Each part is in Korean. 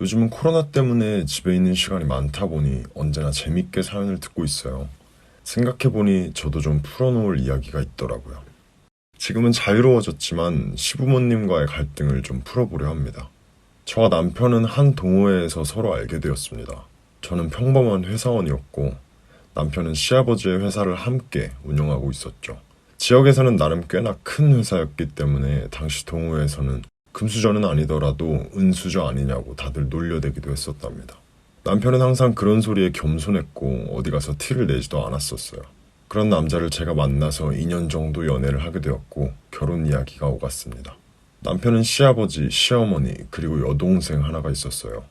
요즘은 코로나 때문에 집에 있는 시간이 많다 보니 언제나 재밌게 사연을 듣고 있어요. 생각해보니 저도 좀 풀어놓을 이야기가 있더라고요. 지금은 자유로워졌지만 시부모님과의 갈등을 좀 풀어보려 합니다. 저와 남편은 한 동호회에서 서로 알게 되었습니다. 저는 평범한 회사원이었고 남편은 시아버지의 회사를 함께 운영하고 있었죠. 지역에서는 나름 꽤나 큰 회사였기 때문에 당시 동호회에서는 금수저는 아니더라도 은수저 아니냐고 다들 놀려대기도 했었답니다. 남편은 항상 그런 소리에 겸손했고 어디 가서 티를 내지도 않았었어요. 그런 남자를 제가 만나서 2년 정도 연애를 하게 되었고 결혼 이야기가 오갔습니다. 남편은 시아버지, 시어머니, 그리고 여동생 하나가 있었어요.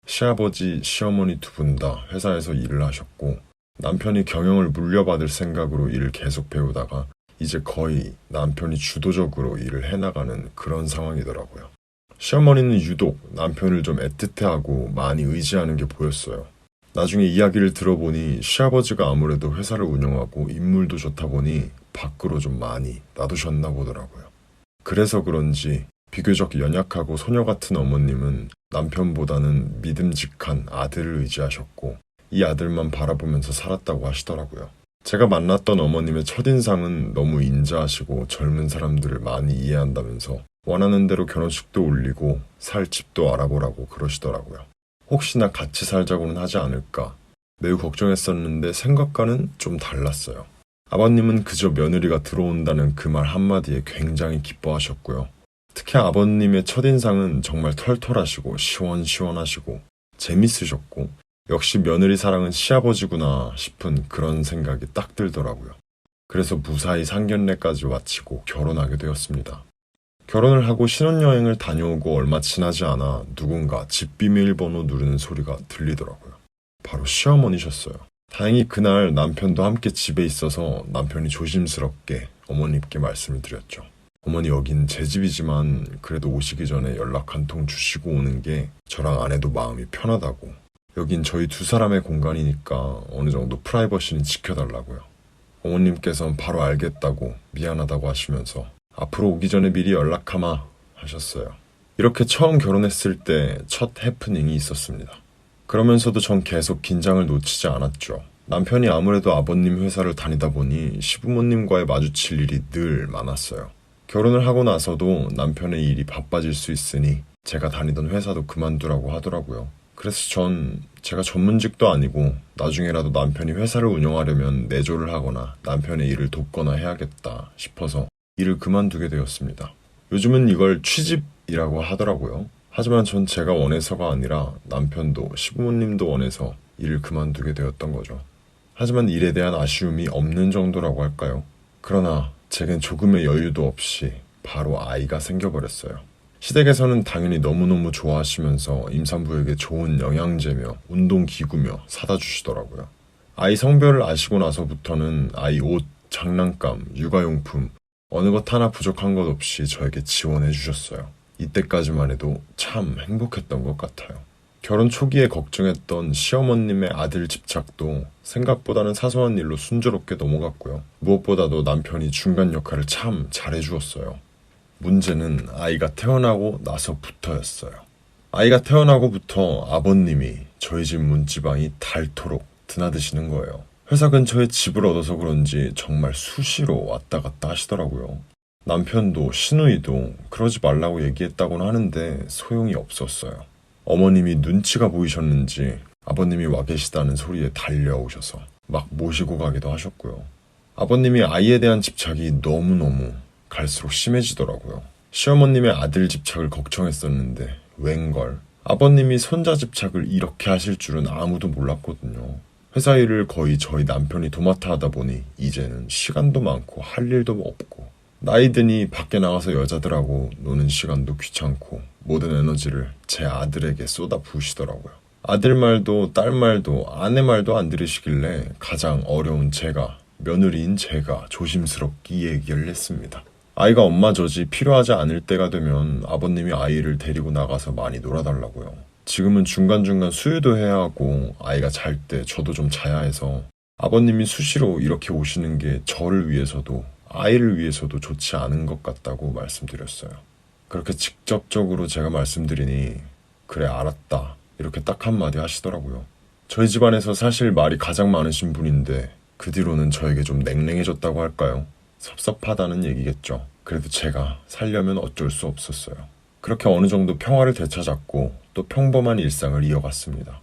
시아버지, 시어머니 두 분 다 회사에서 일을 하셨고 남편이 경영을 물려받을 생각으로 일을 계속 배우다가 이제 거의 남편이 주도적으로 일을 해나가는 그런 상황이더라고요. 시어머니는 유독 남편을 좀 애틋해하고 많이 의지하는 게 보였어요. 나중에 이야기를 들어보니 시아버지가 아무래도 회사를 운영하고 인물도 좋다 보니 밖으로 좀 많이 놔두셨나 보더라고요. 그래서 그런지 비교적 연약하고 소녀 같은 어머님은 남편보다는 믿음직한 아들을 의지하셨고 이 아들만 바라보면서 살았다고 하시더라고요. 제가 만났던 어머님의 첫인상은 너무 인자하시고 젊은 사람들을 많이 이해한다면서 원하는 대로 결혼식도 올리고 살 집도 알아보라고 그러시더라고요. 혹시나 같이 살자고는 하지 않을까 매우 걱정했었는데 생각과는 좀 달랐어요. 아버님은 그저 며느리가 들어온다는 그 말 한마디에 굉장히 기뻐하셨고요. 특히 아버님의 첫인상은 정말 털털하시고 시원시원하시고 재밌으셨고 역시 며느리 사랑은 시아버지구나 싶은 그런 생각이 딱 들더라고요. 그래서 무사히 상견례까지 마치고 결혼하게 되었습니다. 결혼을 하고 신혼여행을 다녀오고 얼마 지나지 않아 누군가 집 비밀번호 누르는 소리가 들리더라고요. 바로 시어머니셨어요. 다행히 그날 남편도 함께 집에 있어서 남편이 조심스럽게 어머님께 말씀을 드렸죠. 어머니 여긴 제 집이지만 그래도 오시기 전에 연락 한 통 주시고 오는 게 저랑 아내도 마음이 편하다고. 여긴 저희 두 사람의 공간이니까 어느 정도 프라이버시는 지켜달라고요. 어머님께서는 바로 알겠다고 미안하다고 하시면서 앞으로 오기 전에 미리 연락하마 하셨어요. 이렇게 처음 결혼했을 때 첫 해프닝이 있었습니다. 그러면서도 전 계속 긴장을 놓치지 않았죠. 남편이 아무래도 아버님 회사를 다니다 보니 시부모님과의 마주칠 일이 늘 많았어요. 결혼을 하고 나서도 남편의 일이 바빠질 수 있으니 제가 다니던 회사도 그만두라고 하더라고요. 그래서 전 제가 전문직도 아니고 나중에라도 남편이 회사를 운영하려면 내조를 하거나 남편의 일을 돕거나 해야겠다 싶어서 일을 그만두게 되었습니다. 요즘은 이걸 취집이라고 하더라고요. 하지만 전 제가 원해서가 아니라 남편도 시부모님도 원해서 일을 그만두게 되었던 거죠. 하지만 일에 대한 아쉬움이 없는 정도라고 할까요? 그러나 제겐 조금의 여유도 없이 바로 아이가 생겨버렸어요. 시댁에서는 당연히 너무너무 좋아하시면서 임산부에게 좋은 영양제며 운동기구며 사다 주시더라고요. 아이 성별을 아시고 나서부터는 아이 옷, 장난감, 육아용품 어느 것 하나 부족한 것 없이 저에게 지원해 주셨어요. 이때까지만 해도 참 행복했던 것 같아요. 결혼 초기에 걱정했던 시어머님의 아들 집착도 생각보다는 사소한 일로 순조롭게 넘어갔고요. 무엇보다도 남편이 중간 역할을 참 잘해주었어요. 문제는 아이가 태어나고 나서부터였어요. 아이가 태어나고부터 아버님이 저희 집 문지방이 닳도록 드나드시는 거예요. 회사 근처에 집을 얻어서 그런지 정말 수시로 왔다 갔다 하시더라고요. 남편도 시누이도 그러지 말라고 얘기했다고는 하는데 소용이 없었어요. 어머님이 눈치가 보이셨는지 아버님이 와 계시다는 소리에 달려오셔서 막 모시고 가기도 하셨고요. 아버님이 아이에 대한 집착이 너무너무 갈수록 심해지더라고요. 시어머님의 아들 집착을 걱정했었는데 웬걸 아버님이 손자 집착을 이렇게 하실 줄은 아무도 몰랐거든요. 회사 일을 거의 저희 남편이 도맡아 하다 보니 이제는 시간도 많고 할 일도 없고 나이 드니 밖에 나가서 여자들하고 노는 시간도 귀찮고 모든 에너지를 제 아들에게 쏟아 부으시더라고요. 아들 말도 딸 말도 아내 말도 안 들으시길래 가장 어려운 제가, 며느리인 제가 조심스럽게 얘기를 했습니다. 아이가 엄마 젖이 필요하지 않을 때가 되면 아버님이 아이를 데리고 나가서 많이 놀아달라고요. 지금은 중간중간 수유도 해야 하고 아이가 잘 때 저도 좀 자야 해서 아버님이 수시로 이렇게 오시는 게 저를 위해서도 아이를 위해서도 좋지 않은 것 같다고 말씀드렸어요. 그렇게 직접적으로 제가 말씀드리니 그래 알았다 이렇게 딱 한마디 하시더라고요. 저희 집안에서 사실 말이 가장 많으신 분인데 그 뒤로는 저에게 좀 냉랭해졌다고 할까요? 섭섭하다는 얘기겠죠. 그래도 제가 살려면 어쩔 수 없었어요. 그렇게 어느 정도 평화를 되찾았고 또 평범한 일상을 이어갔습니다.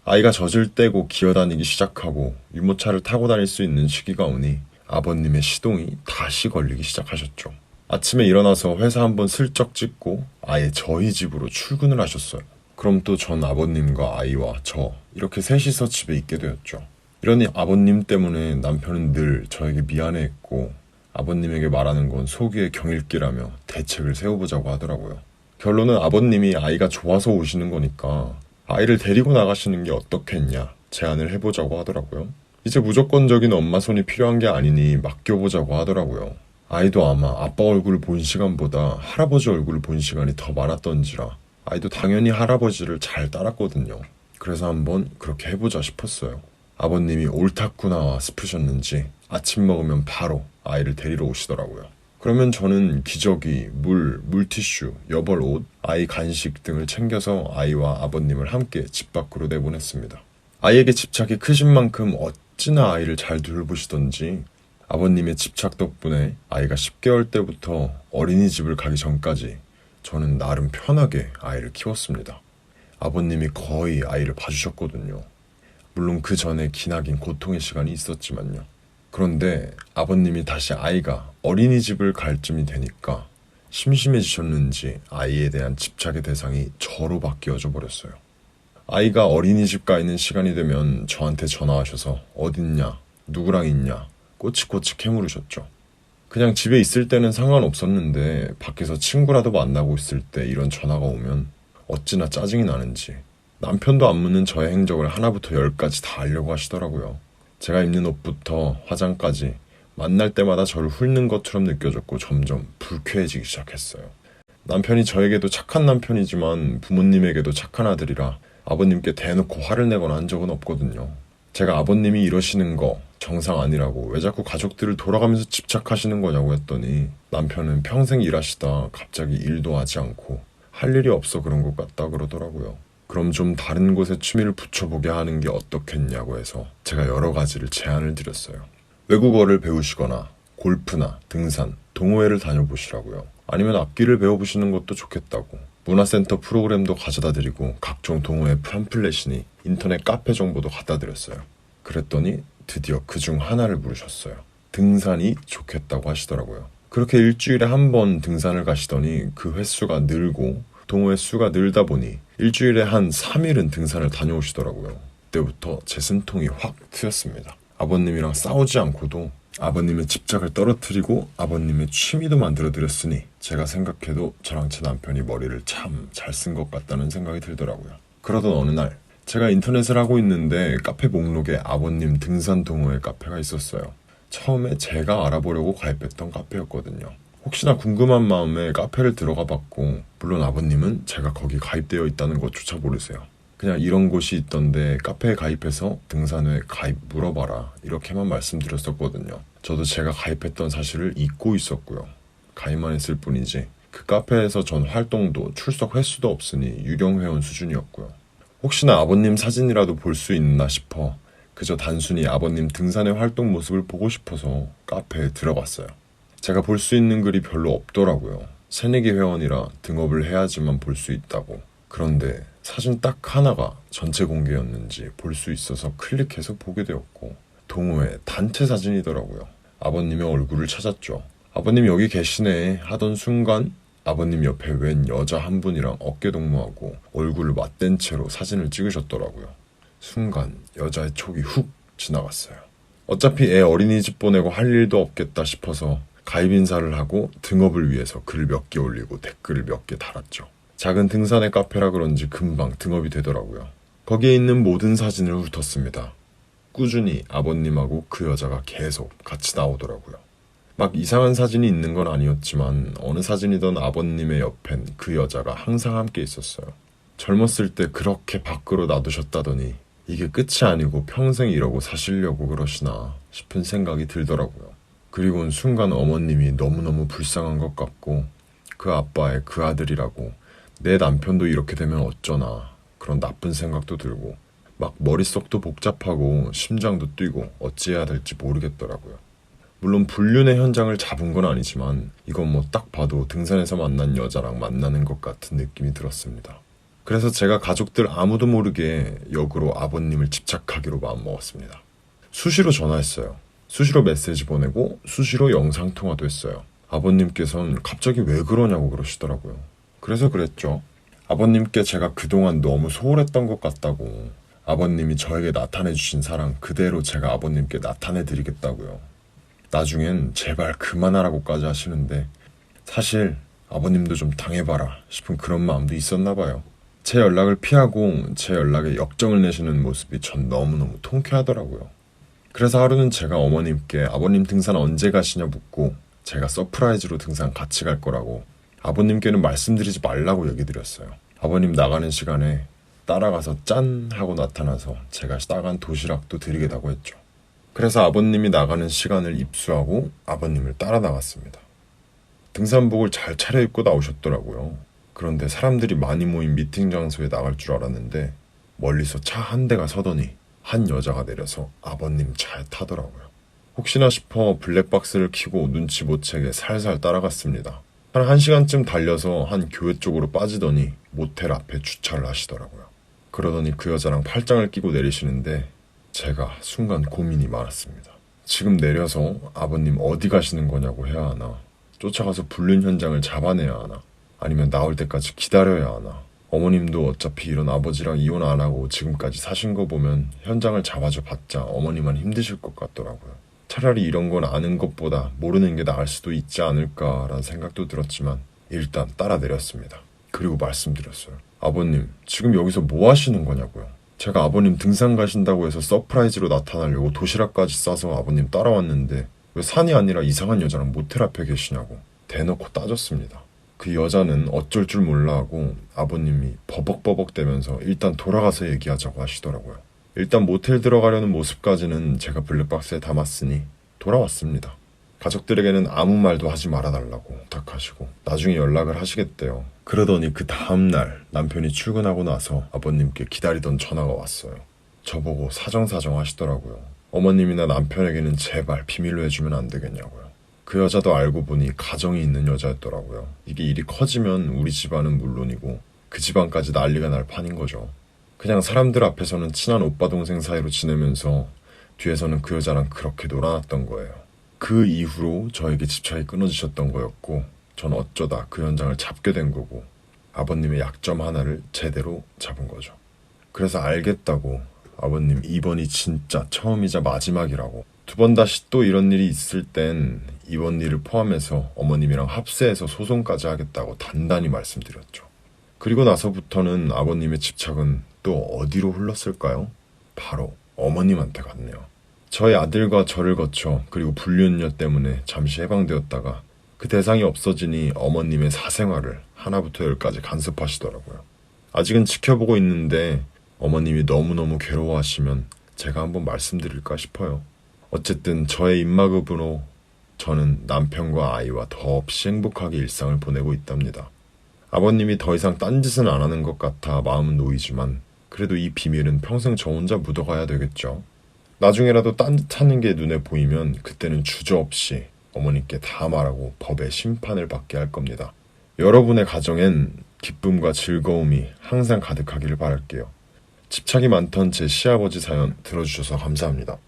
아이가 젖을 떼고 기어다니기 시작하고 유모차를 타고 다닐 수 있는 시기가 오니 아버님의 시동이 다시 걸리기 시작하셨죠. 아침에 일어나서 회사 한번 슬쩍 찍고 아예 저희 집으로 출근을 하셨어요. 그럼 또 전 아버님과 아이와 저 이렇게 셋이서 집에 있게 되었죠. 이러니 아버님 때문에 남편은 늘 저에게 미안해했고 아버님에게 말하는 건 소기의 경일기라며 대책을 세워보자고 하더라고요. 결론은 아버님이 아이가 좋아서 오시는 거니까 아이를 데리고 나가시는 게 어떻겠냐 제안을 해보자고 하더라고요. 이제 무조건적인 엄마 손이 필요한 게 아니니 맡겨보자고 하더라고요. 아이도 아마 아빠 얼굴을 본 시간보다 할아버지 얼굴을 본 시간이 더 많았던지라 아이도 당연히 할아버지를 잘 따랐거든요. 그래서 한번 그렇게 해보자 싶었어요. 아버님이 옳다구나 싶으셨는지 아침 먹으면 바로 아이를 데리러 오시더라고요. 그러면 저는 기저귀, 물티슈, 여벌 옷, 아이 간식 등을 챙겨서 아이와 아버님을 함께 집 밖으로 내보냈습니다. 아이에게 집착이 크신 만큼 어찌나 아이를 잘 돌보시던지 아버님의 집착 덕분에 아이가 10개월 때부터 어린이집을 가기 전까지 저는 나름 편하게 아이를 키웠습니다. 아버님이 거의 아이를 봐주셨거든요. 물론 그 전에 기나긴 고통의 시간이 있었지만요. 그런데 아버님이 다시 아이가 어린이집을 갈 쯤이 되니까 심심해지셨는지 아이에 대한 집착의 대상이 저로 바뀌어져 버렸어요. 아이가 어린이집 가 있는 시간이 되면 저한테 전화하셔서 어딨냐, 누구랑 있냐 꼬치꼬치 캐물으셨죠. 그냥 집에 있을 때는 상관없었는데 밖에서 친구라도 만나고 있을 때 이런 전화가 오면 어찌나 짜증이 나는지 남편도 안 묻는 저의 행적을 하나부터 열까지 다 알려고 하시더라고요. 제가 입는 옷부터 화장까지 만날 때마다 저를 훑는 것처럼 느껴졌고 점점 불쾌해지기 시작했어요. 남편이 저에게도 착한 남편이지만 부모님에게도 착한 아들이라 아버님께 대놓고 화를 내거나 한 적은 없거든요. 제가 아버님이 이러시는 거 정상 아니라고 왜 자꾸 가족들을 돌아가면서 집착하시는 거냐고 했더니 남편은 평생 일하시다 갑자기 일도 하지 않고 할 일이 없어 그런 것 같다 그러더라고요. 그럼 좀 다른 곳에 취미를 붙여보게 하는 게 어떻겠냐고 해서 제가 여러 가지를 제안을 드렸어요. 외국어를 배우시거나 골프나 등산, 동호회를 다녀보시라고요. 아니면 악기를 배워보시는 것도 좋겠다고. 문화센터 프로그램도 가져다 드리고 각종 동호회 팜플렛이니 인터넷 카페 정보도 갖다 드렸어요. 그랬더니 드디어 그중 하나를 물으셨어요. 등산이 좋겠다고 하시더라고요. 그렇게 일주일에 한 번 등산을 가시더니 그 횟수가 늘고 동호회 수가 늘다 보니 일주일에 한 3일은 등산을 다녀오시더라고요. 그때부터 제 숨통이 확 트였습니다. 아버님이랑 싸우지 않고도 아버님의 집착을 떨어뜨리고 아버님의 취미도 만들어드렸으니 제가 생각해도 저랑 제 남편이 머리를 참 잘 쓴 것 같다는 생각이 들더라고요. 그러던 어느 날 제가 인터넷을 하고 있는데 카페 목록에 아버님 등산 동호회 카페가 있었어요. 처음에 제가 알아보려고 가입했던 카페였거든요. 혹시나 궁금한 마음에 카페를 들어가 봤고 물론 아버님은 제가 거기 가입되어 있다는 것조차 모르세요. 그냥 이런 곳이 있던데 카페에 가입해서 등산회 가입 물어봐라 이렇게만 말씀드렸었거든요. 저도 제가 가입했던 사실을 잊고 있었고요. 가입만 했을 뿐이지 그 카페에서 전 활동도 출석 횟수도 없으니 유령 회원 수준이었고요. 혹시나 아버님 사진이라도 볼 수 있나 싶어 그저 단순히 아버님 등산의 활동 모습을 보고 싶어서 카페에 들어갔어요. 제가 볼 수 있는 글이 별로 없더라고요. 새내기 회원이라 등업을 해야지만 볼 수 있다고. 그런데 사진 딱 하나가 전체 공개였는지 볼 수 있어서 클릭해서 보게 되었고 동호회 단체 사진이더라고요. 아버님의 얼굴을 찾았죠. 아버님 여기 계시네 하던 순간 아버님 옆에 웬 여자 한 분이랑 어깨 동무하고 얼굴을 맞댄 채로 사진을 찍으셨더라고요. 순간 여자의 촉이 훅 지나갔어요. 어차피 애 어린이집 보내고 할 일도 없겠다 싶어서 가입 인사를 하고 등업을 위해서 글 몇 개 올리고 댓글을 몇 개 달았죠. 작은 등산의 카페라 그런지 금방 등업이 되더라고요. 거기에 있는 모든 사진을 훑었습니다. 꾸준히 아버님하고 그 여자가 계속 같이 나오더라고요. 막 이상한 사진이 있는 건 아니었지만 어느 사진이던 아버님의 옆엔 그 여자가 항상 함께 있었어요. 젊었을 때 그렇게 밖으로 놔두셨다더니 이게 끝이 아니고 평생 이러고 사시려고 그러시나 싶은 생각이 들더라고요. 그리고는 순간 어머님이 너무너무 불쌍한 것 같고 그 아빠의 그 아들이라고 내 남편도 이렇게 되면 어쩌나 그런 나쁜 생각도 들고 막 머릿속도 복잡하고 심장도 뛰고 어찌해야 될지 모르겠더라고요. 물론 불륜의 현장을 잡은 건 아니지만 이건 뭐 딱 봐도 등산에서 만난 여자랑 만나는 것 같은 느낌이 들었습니다. 그래서 제가 가족들 아무도 모르게 역으로 아버님을 집착하기로 마음먹었습니다. 수시로 전화했어요. 수시로 메시지 보내고 수시로 영상통화도 했어요. 아버님께서는 갑자기 왜 그러냐고 그러시더라고요. 그래서 그랬죠. 아버님께 제가 그동안 너무 소홀했던 것 같다고, 아버님이 저에게 나타내 주신 사랑 그대로 제가 아버님께 나타내 드리겠다고요. 나중엔 제발 그만하라고까지 하시는데 사실 아버님도 좀 당해봐라 싶은 그런 마음도 있었나 봐요. 제 연락을 피하고 제 연락에 역정을 내시는 모습이 전 너무너무 통쾌하더라고요. 그래서 하루는 제가 어머님께 아버님 등산 언제 가시냐 묻고 제가 서프라이즈로 등산 같이 갈 거라고 아버님께는 말씀드리지 말라고 얘기 드렸어요. 아버님 나가는 시간에 따라가서 짠 하고 나타나서 제가 싸간 도시락도 드리겠다고 했죠. 그래서 아버님이 나가는 시간을 입수하고 아버님을 따라 나갔습니다. 등산복을 잘 차려입고 나오셨더라고요. 그런데 사람들이 많이 모인 미팅 장소에 나갈 줄 알았는데 멀리서 차 한 대가 서더니 한 여자가 내려서 아버님 차에 타더라고요. 혹시나 싶어 블랙박스를 켜고 눈치 못 채게 살살 따라갔습니다. 한 1시간쯤 달려서 한 교회 쪽으로 빠지더니 모텔 앞에 주차를 하시더라고요. 그러더니 그 여자랑 팔짱을 끼고 내리시는데 제가 순간 고민이 많았습니다. 지금 내려서 아버님 어디 가시는 거냐고 해야 하나, 쫓아가서 불륜 현장을 잡아내야 하나, 아니면 나올 때까지 기다려야 하나. 어머님도 어차피 이런 아버지랑 이혼 안 하고 지금까지 사신 거 보면 현장을 잡아줘 봤자 어머니만 힘드실 것 같더라고요. 차라리 이런 건 아는 것보다 모르는 게 나을 수도 있지 않을까라는 생각도 들었지만 일단 따라 내렸습니다. 그리고 말씀드렸어요. 아버님, 지금 여기서 뭐 하시는 거냐고요. 제가 아버님 등산 가신다고 해서 서프라이즈로 나타나려고 도시락까지 싸서 아버님 따라왔는데 왜 산이 아니라 이상한 여자랑 모텔 앞에 계시냐고 대놓고 따졌습니다. 그 여자는 어쩔 줄 몰라 하고 아버님이 버벅버벅대면서 일단 돌아가서 얘기하자고 하시더라고요. 일단 모텔 들어가려는 모습까지는 제가 블랙박스에 담았으니 돌아왔습니다. 가족들에게는 아무 말도 하지 말아달라고 부탁하시고 나중에 연락을 하시겠대요. 그러더니 그 다음날 남편이 출근하고 나서 아버님께 기다리던 전화가 왔어요. 저보고 사정사정 하시더라고요. 어머님이나 남편에게는 제발 비밀로 해주면 안 되겠냐고요. 그 여자도 알고 보니 가정이 있는 여자였더라고요. 이게 일이 커지면 우리 집안은 물론이고 그 집안까지 난리가 날 판인 거죠. 그냥 사람들 앞에서는 친한 오빠 동생 사이로 지내면서 뒤에서는 그 여자랑 그렇게 놀아놨던 거예요. 그 이후로 저에게 집착이 끊어지셨던 거였고 전 어쩌다 그 현장을 잡게 된 거고 아버님의 약점 하나를 제대로 잡은 거죠. 그래서 알겠다고 아버님 이번이 진짜 처음이자 마지막이라고, 2번 다시 또 이런 일이 있을 땐 이번 일을 포함해서 어머님이랑 합세해서 소송까지 하겠다고 단단히 말씀드렸죠. 그리고 나서부터는 아버님의 집착은 또 어디로 흘렀을까요? 바로 어머님한테 갔네요. 저희 아들과 저를 거쳐 그리고 불륜녀 때문에 잠시 해방되었다가 그 대상이 없어지니 어머님의 사생활을 하나부터 10까지 간섭하시더라고요. 아직은 지켜보고 있는데 어머님이 너무너무 괴로워하시면 제가 한번 말씀드릴까 싶어요. 어쨌든 저의 입막음으로 저는 남편과 아이와 더없이 행복하게 일상을 보내고 있답니다. 아버님이 더 이상 딴짓은 안 하는 것 같아 마음은 놓이지만 그래도 이 비밀은 평생 저 혼자 묻어가야 되겠죠. 나중에라도 딴짓하는 게 눈에 보이면 그때는 주저없이 어머니께 다 말하고 법의 심판을 받게 할 겁니다. 여러분의 가정엔 기쁨과 즐거움이 항상 가득하기를 바랄게요. 집착이 많던 제 시아버지 사연 들어주셔서 감사합니다.